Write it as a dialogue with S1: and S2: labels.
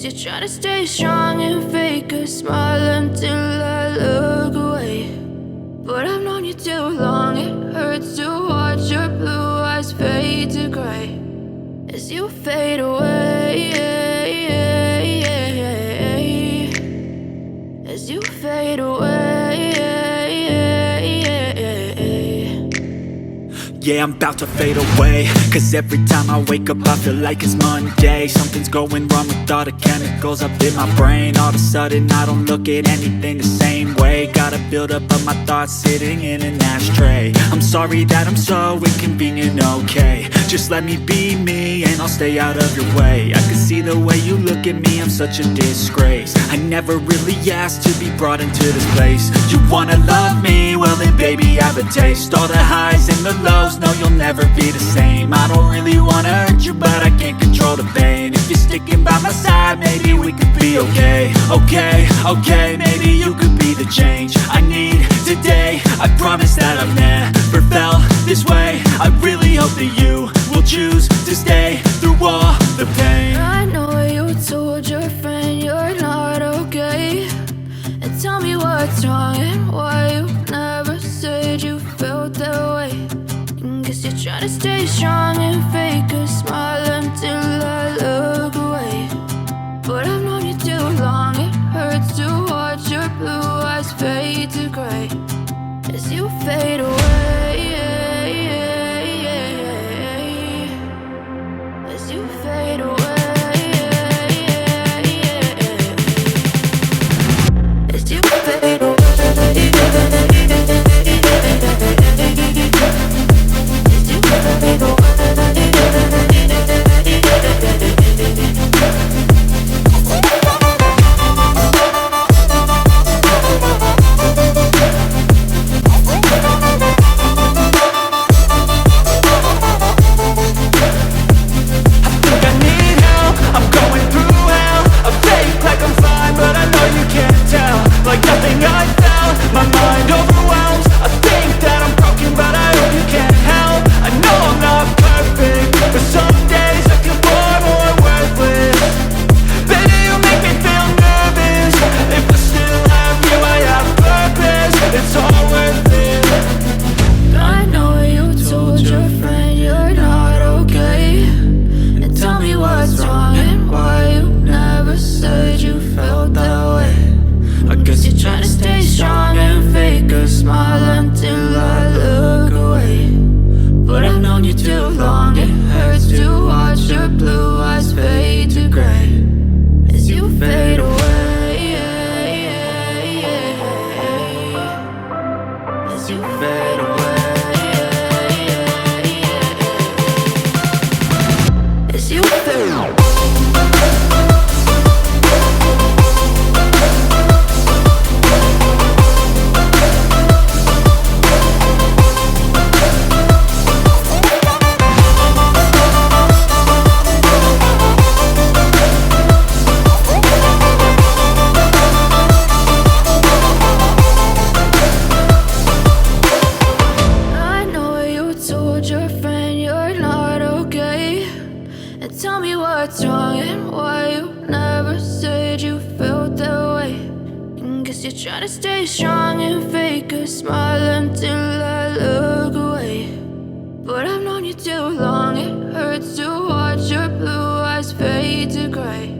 S1: Guess you're trying to stay strong and fake a smile until I look away. But I've known you too long, it hurts to watch your blue eyes fade to gray as you fade away, as you fade away.
S2: Yeah, I'm about to fade away, cause every time I wake up I feel like it's Monday. Something's going wrong with all the chemicals up in my brain. All of a sudden I don't look at anything the same way. Got a buildup of my thoughts sitting in an ashtray. I'm sorry that I'm so inconvenient, okay. Just let me be me and I'll stay out of your way. I can see the way you look at me, I'm such a disgrace. I never really asked to be brought into this place. You wanna love me? Well then baby I have a taste. All the highs and the lows, no you'll never be the same. I don't really wanna hurt you but I can't control the pain. If you're sticking by my side maybe we could be okay. Okay, maybe you could be the change I need today. I promise that I've never felt this way. I really hope that you will choose to stay through all the pain.
S1: I know you told your friend you're not okay, and tell me what's wrong and why you never said you felt that way. Guess you're trying to stay strong and fake a smile until I look away. But I've known you too long, it hurts to watch your blue eyes fade to gray as you fade away, as you fade away, as you fade away. But I've known you too long, it hurts to watch your blue eyes fade to gray